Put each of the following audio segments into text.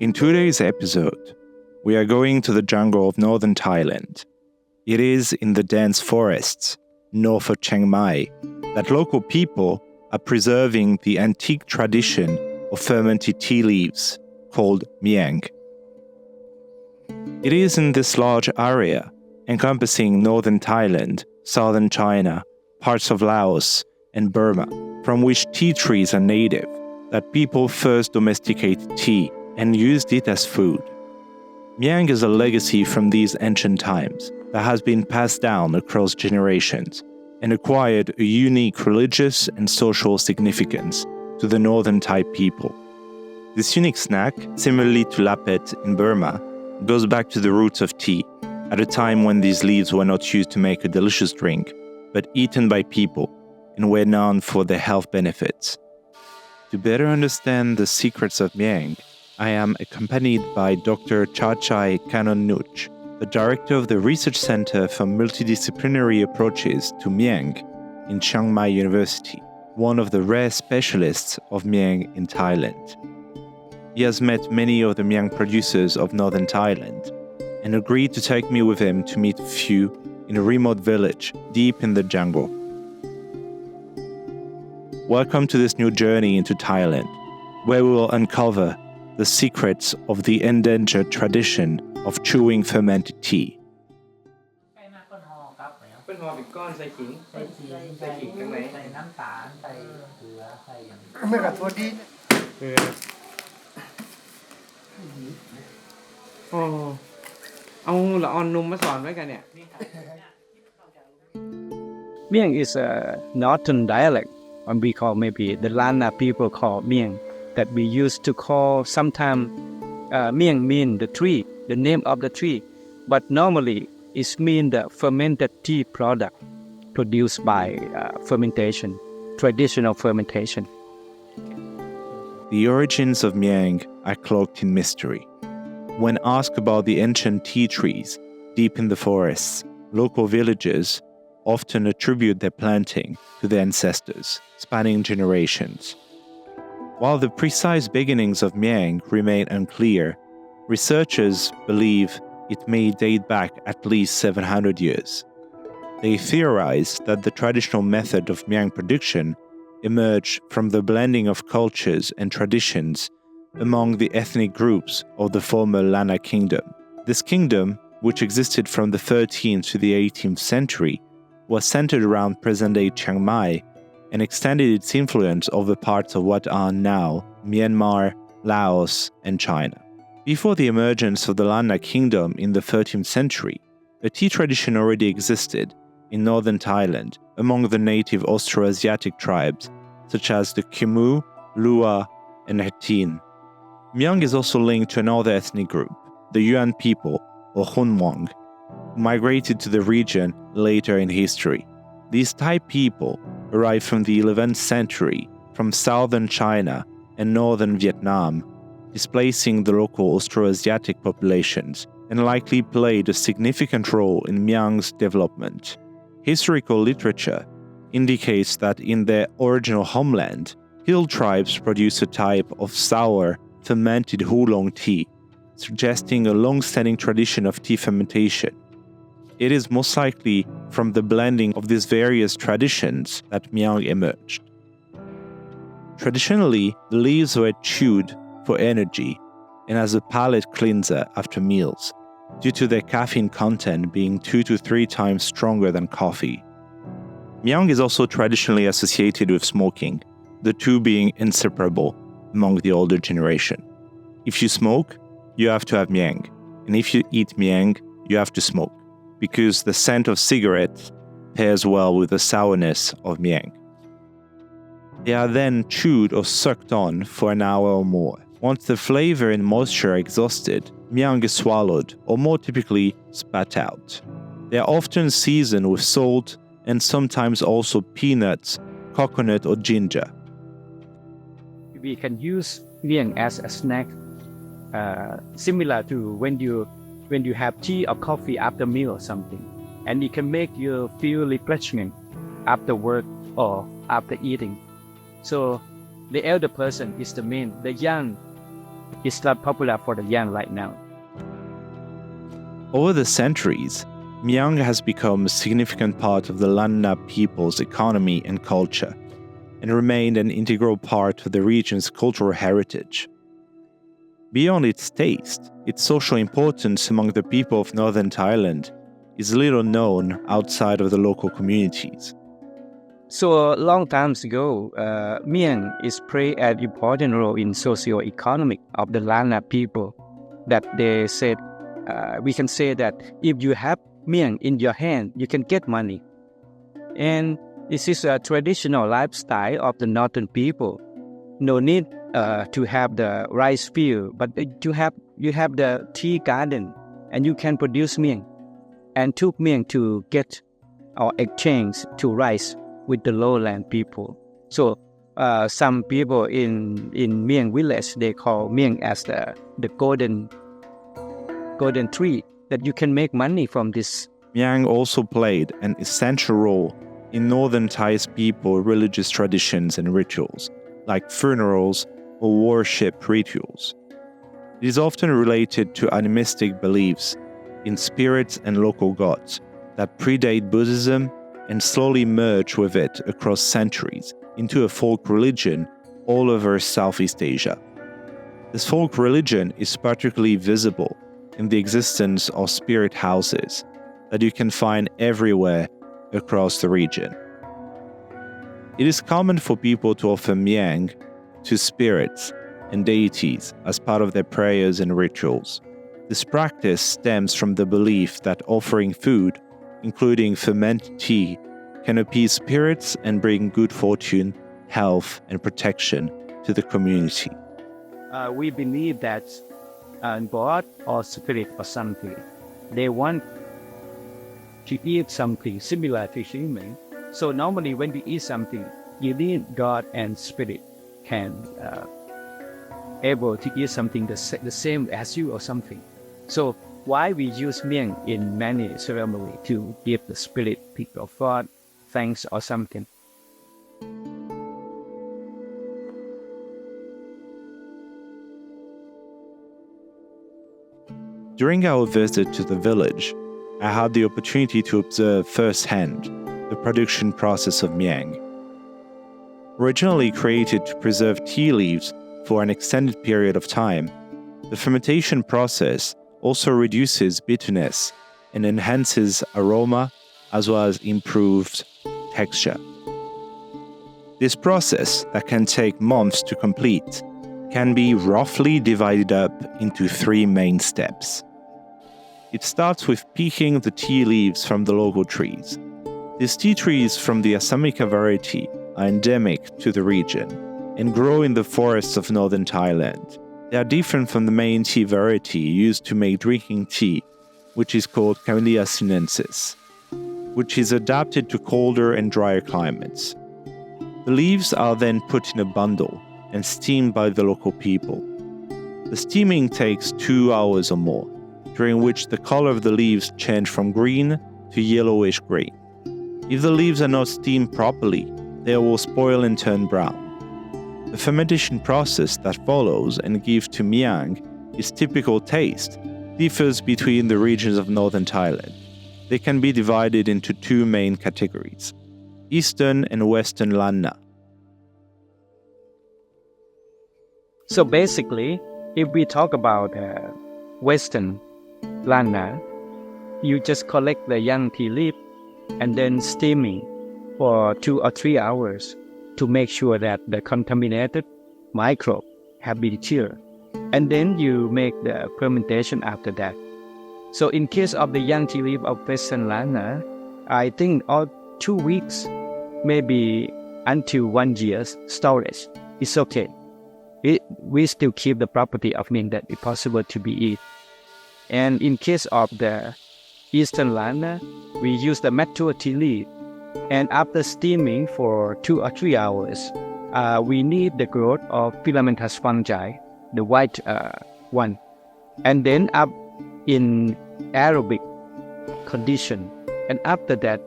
In today's episode, we are going to the jungle of Northern Thailand. It is in the dense forests north of Chiang Mai that local people are preserving the antique tradition of fermented tea leaves called Miang. It is in this large area, encompassing northern Thailand, southern China, parts of Laos, and Burma, from which tea trees are native, that people first domesticated tea and used it as food. Miang is a legacy from these ancient times that has been passed down across generations and acquired a unique religious and social significance to the northern Thai people. This unique snack, similarly to lapet in Burma, goes back to the roots of tea, at a time when these leaves were not used to make a delicious drink, but eaten by people and were known for their health benefits. To better understand the secrets of Miang, I am accompanied by Dr. Chachai Kanonnuch, the director of the Research Center for Multidisciplinary Approaches to Miang in Chiang Mai University, one of the rare specialists of Miang in Thailand. He has met many of the Miang producers of northern Thailand and agreed to take me with him to meet a few in a remote village deep in the jungle. Welcome to this new journey into Thailand, where we will uncover the secrets of the endangered tradition of chewing fermented tea. เป็นห่อเป็นก้อนใส่ขิงใส่ขิงข้างในใส่น้ำตาลใส่เกลือใส่อย่างไม่กับทั่วดีเอาละออนนุ่มมาสอนไว้กันเนี่ย Miang is a northern dialect, and we call maybe the Lana people call Miang, that we used to call sometimes Miang mean the tree, the name of the tree, but normally it mean the fermented tea product produced by fermentation, traditional fermentation. The origins of Miang are cloaked in mystery. When asked about the ancient tea trees deep in the forests, local villagers often attribute their planting to their ancestors, spanning generations. While the precise beginnings of Miang remain unclear, researchers believe it may date back at least 700 years. They theorize that the traditional method of Miang production emerged from the blending of cultures and traditions among the ethnic groups of the former Lana kingdom. This kingdom, which existed from the 13th to the 18th century, was centered around present-day Chiang Mai and extended its influence over parts of what are now Myanmar, Laos, and China. Before the emergence of the Lana kingdom in the 13th century, a tea tradition already existed in northern Thailand among the native Austroasiatic tribes such as the Khmer, Lua, and Martine. Miang is also linked to another ethnic group, the Yuan people, or Hunwang, who migrated to the region later in history. These Thai people arrived from the 11th century from southern China and northern Vietnam, displacing the local Austroasiatic populations, and likely played a significant role in Miang's development. Historical literature indicates that in their original homeland, hill tribes produced a type of sour, fermented oolong tea, suggesting a long-standing tradition of tea fermentation. It is most likely from the blending of these various traditions that Miang emerged. Traditionally, the leaves were chewed for energy and as a palate cleanser after meals, due to their caffeine content being 2 to 3 times stronger than coffee. Miang is also traditionally associated with smoking, the two being inseparable among the older generation. If you smoke, you have to have Miang, and if you eat Miang, you have to smoke, because the scent of cigarettes pairs well with the sourness of Miang. They are then chewed or sucked on for an hour or more. Once the flavor and moisture are exhausted, Miang is swallowed, or more typically, spat out. They are often seasoned with salt and sometimes also peanuts, coconut, or ginger. We can use Miang as a snack, similar to when you have tea or coffee after meal or something, and it can make you feel refreshing after work or after eating. So the elder person is the main, the young It's not popular for the young right now. Over the centuries, Miang has become a significant part of the Lanna people's economy and culture, and remained an integral part of the region's cultural heritage. Beyond its taste, its social importance among the people of Northern Thailand is little known outside of the local communities. So long times ago, Miang is played an important role in socio-economic of the Lanna people. That they said, we can say that if you have Miang in your hand, you can get money. And this is a traditional lifestyle of the Northern people. No need to have the rice field, but you have the tea garden, and you can produce Miang, and took Miang to get or exchange to rice with the lowland people. So some people in Miang village, they call Miang as the golden tree, that you can make money from this. Miang also played an essential role in Northern Thai's people religious traditions and rituals, like funerals or worship rituals. It is often related to animistic beliefs in spirits and local gods that predate Buddhism and slowly merge with it across centuries into a folk religion all over Southeast Asia. This folk religion is particularly visible in the existence of spirit houses that you can find everywhere across the region. It is common for people to offer Miang to spirits and deities as part of their prayers and rituals. This practice stems from the belief that offering food, including fermented tea, can appease spirits and bring good fortune, health, and protection to the community. We believe that God or spirit or something, they want to eat something similar to human. So normally when we eat something, you need God and spirit can able to eat something the same as you or something. So why we use Miang in many ceremonies to give the spirit, people of God, thanks or something. During our visit to the village, I had the opportunity to observe firsthand the production process of Miang. Originally created to preserve tea leaves for an extended period of time, the fermentation process also reduces bitterness and enhances aroma as well as improved texture. This process, that can take months to complete, can be roughly divided up into 3 main steps. It starts with picking the tea leaves from the local trees. These tea trees from the Assamica variety are endemic to the region and grow in the forests of northern Thailand. They are different from the main tea variety used to make drinking tea, which is called Camellia sinensis, which is adapted to colder and drier climates. The leaves are then put in a bundle and steamed by the local people. The steaming takes 2 hours or more, during which the color of the leaves change from green to yellowish green. If the leaves are not steamed properly, they will spoil and turn brown. The fermentation process that follows and gives to Miang its typical taste differs between the regions of northern Thailand. They can be divided into 2 main categories: Eastern and Western Lanna. So basically, if we talk about Western Lanna, you just collect the young tea leaf and then steaming for 2 or 3 hours to make sure that the contaminated microbe have been killed. And then you make the fermentation after that. So in case of the young tea leaf of Western Lanna, I think all 2 weeks, maybe until 1 year's storage, it's okay. We still keep the property of mean that it's possible to be eaten. And in case of the Eastern Lanna, we use the mature tea leaf. And after steaming for 2 or 3 hours, we need the growth of filamentous fungi, the white one. And then up in aerobic condition. And after that,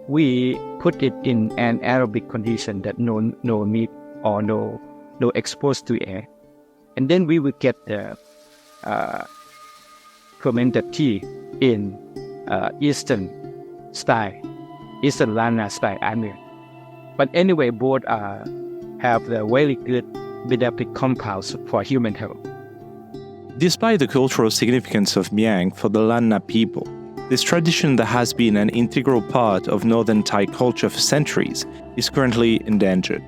we put it in an aerobic condition that no meat or no exposed to air. And then we will get the fermented tea in Eastern Lana style. But anyway, both have the very good benefic compounds for human health. Despite the cultural significance of Miang for the Lanna people, this tradition that has been an integral part of Northern Thai culture for centuries is currently endangered.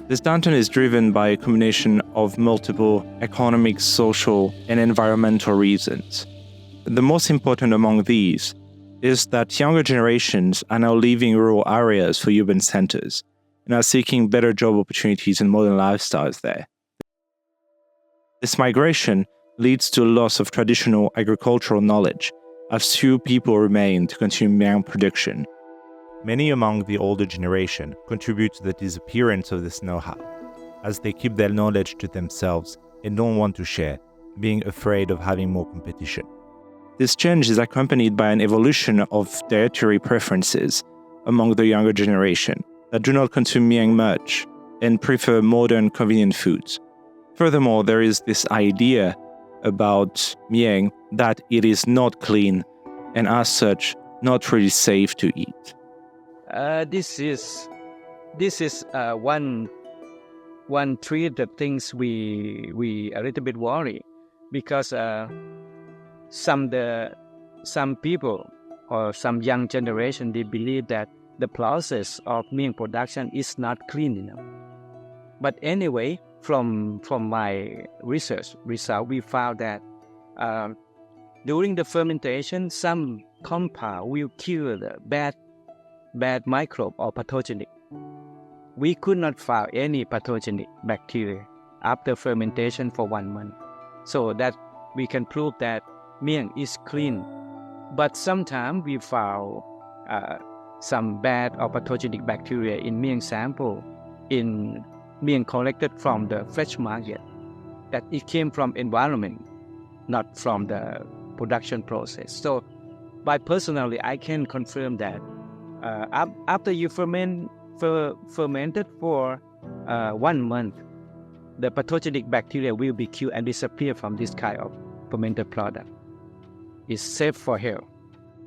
This downturn is driven by a combination of multiple economic, social, and environmental reasons. The most important among these is that younger generations are now leaving rural areas for urban centers and are seeking better job opportunities and modern lifestyles there. This migration leads to a loss of traditional agricultural knowledge, as few people remain to continue Miang production. Many among the older generation contribute to the disappearance of this know-how, as they keep their knowledge to themselves and don't want to share, being afraid of having more competition. This change is accompanied by an evolution of dietary preferences among the younger generation that do not consume Miang much and prefer modern, convenient foods. Furthermore, there is this idea about Miang that it is not clean and as such not really safe to eat. This is one three of the things we a little bit worry, because some people or some young generation, they believe that the process of Miang production is not clean enough. But anyway, from my research result, we found that during the fermentation, some compound will kill the bad microbe or pathogenic. We could not find any pathogenic bacteria after fermentation for 1 month, so that we can prove that Miang is clean. But sometimes we found some bad or pathogenic bacteria in Miang sample in Miang collected from the fresh market, that it came from environment, not from the production process. So, by personally, I can confirm that after you fermented for 1 month, the pathogenic bacteria will be killed and disappear from this kind of fermented product. It's safe for health.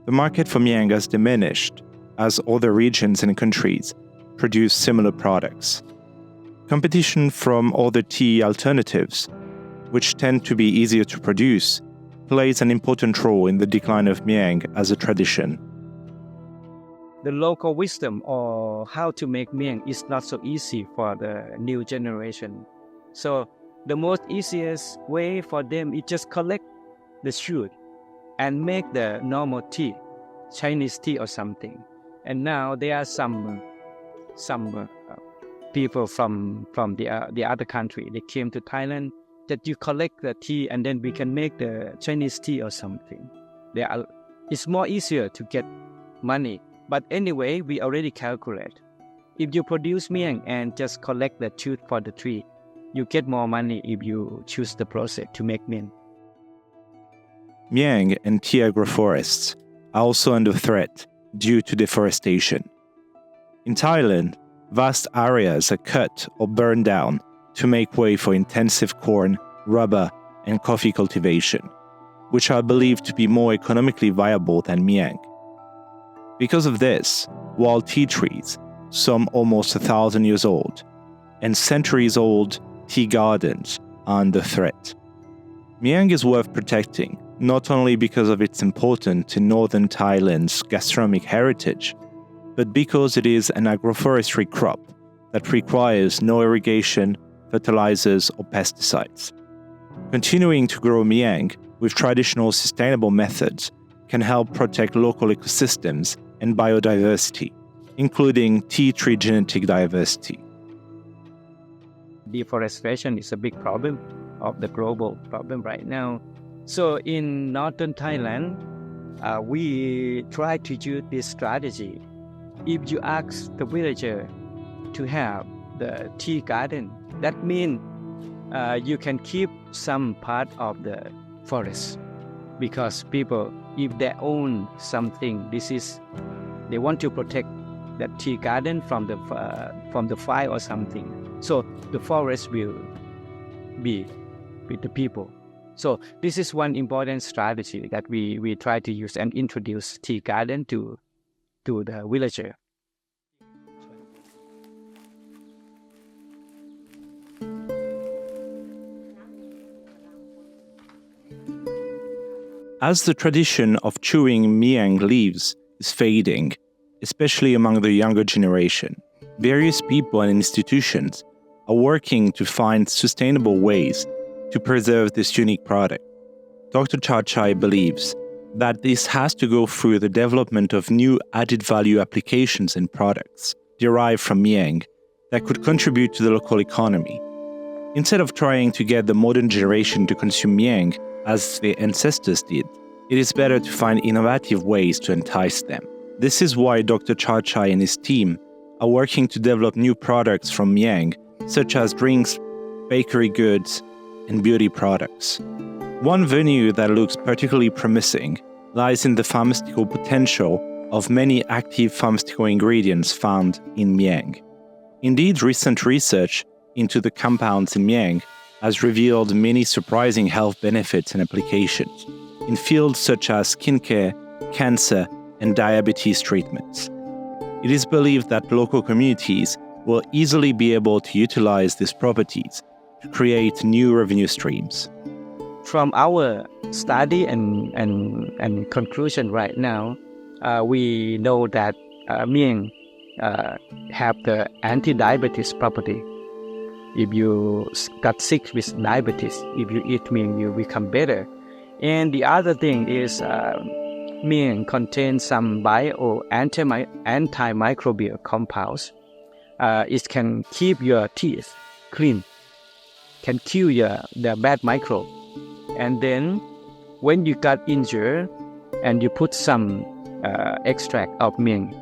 The market for Miang has diminished as other regions and countries produce similar products. Competition from other tea alternatives, which tend to be easier to produce, plays an important role in the decline of Miang as a tradition. The local wisdom or how to make Miang is not so easy for the new generation. So the most easiest way for them is just collect the shoot and make the normal tea, Chinese tea or something. And now there are some people from the other country. They came to Thailand, that you collect the tea and then we can make the Chinese tea or something. It's more easier to get money. But anyway, we already calculate. If you produce Miang and just collect the shoot for the tree, you get more money if you choose the process to make Miang. Miang and tea agroforests are also under threat due to deforestation. In Thailand, vast areas are cut or burned down to make way for intensive corn, rubber, and coffee cultivation, which are believed to be more economically viable than Miang. Because of this, wild tea trees, some almost 1,000 years old, and centuries-old tea gardens are under threat. Miang is worth protecting, not only because of its importance in Northern Thailand's gastronomic heritage, but because it is an agroforestry crop that requires no irrigation, fertilizers, or pesticides. Continuing to grow Miang with traditional sustainable methods can help protect local ecosystems and biodiversity, including tea tree genetic diversity. Deforestation is a big problem of the global problem right now. So in Northern Thailand, we try to use this strategy. If you ask the villager to have the tea garden, that means you can keep some part of the forest, because people, if they own something, they want to protect that tea garden from the fire or something. So the forest will be with the people. So this is one important strategy that we try to use and introduce tea garden to the villager. As the tradition of chewing Miang leaves is fading, especially among the younger generation, various people and institutions are working to find sustainable ways to preserve this unique product. Dr. Chachai believes that this has to go through the development of new added value applications and products derived from Miang that could contribute to the local economy. Instead of trying to get the modern generation to consume Miang as their ancestors did, it is better to find innovative ways to entice them. This is why Dr. Chachai and his team are working to develop new products from Miang, such as drinks, bakery goods, and beauty products. One venue that looks particularly promising lies in the pharmaceutical potential of many active pharmaceutical ingredients found in Miang. Indeed, recent research into the compounds in Miang has revealed many surprising health benefits and applications in fields such as skincare, cancer, and diabetes treatments. It is believed that local communities will easily be able to utilize these properties to create new revenue streams. From our study and conclusion right now, we know that Miang have the anti-diabetes property. If you got sick with diabetes, if you eat Miang, you become better. And the other thing is Miang contains some antimicrobial compounds. It can keep your teeth clean, can kill the bad microbe. And then when you got injured and you put some extract of Miang,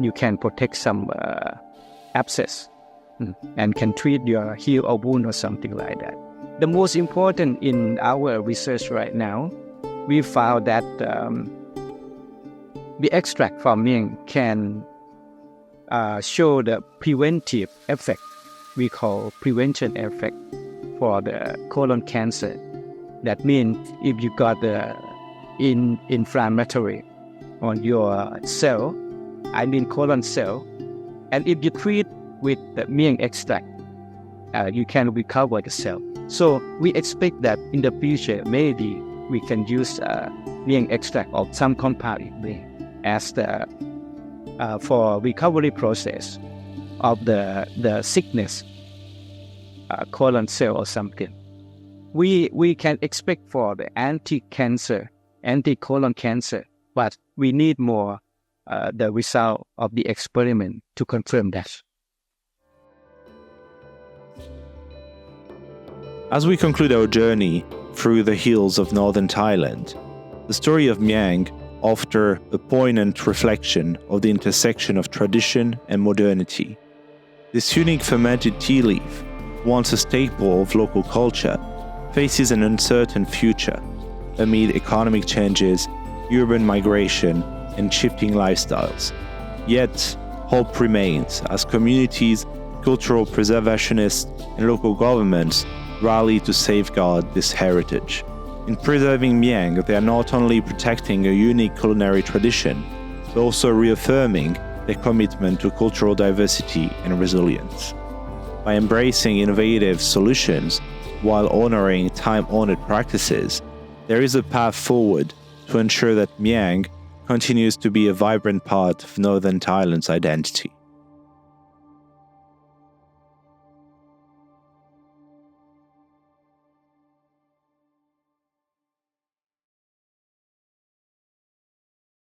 you can protect some abscess and can treat your heel or wound or something like that. The most important in our research right now, we found that the extract from Miang can show the preventive effect, we call prevention effect for the colon cancer. That means if you got the inflammatory on your cell, colon cell, and if you treat with the Miang extract, you can recover the cell. So we expect that in the future, maybe we can use Miang extract of some compound as the for recovery process of the sickness, colon cell or something. We can expect for the anti-cancer, anti-colon cancer, but we need more the result of the experiment to confirm that. As we conclude our journey through the hills of Northern Thailand, the story of Miang offers a poignant reflection of the intersection of tradition and modernity. This unique fermented tea leaf, once a staple of local culture, faces an uncertain future amid economic changes, urban migration, and shifting lifestyles. Yet, hope remains as communities, cultural preservationists, and local governments rally to safeguard this heritage. In preserving Miang, they are not only protecting a unique culinary tradition, but also reaffirming their commitment to cultural diversity and resilience. By embracing innovative solutions while honoring time-honored practices, there is a path forward to ensure that Miang continues to be a vibrant part of Northern Thailand's identity.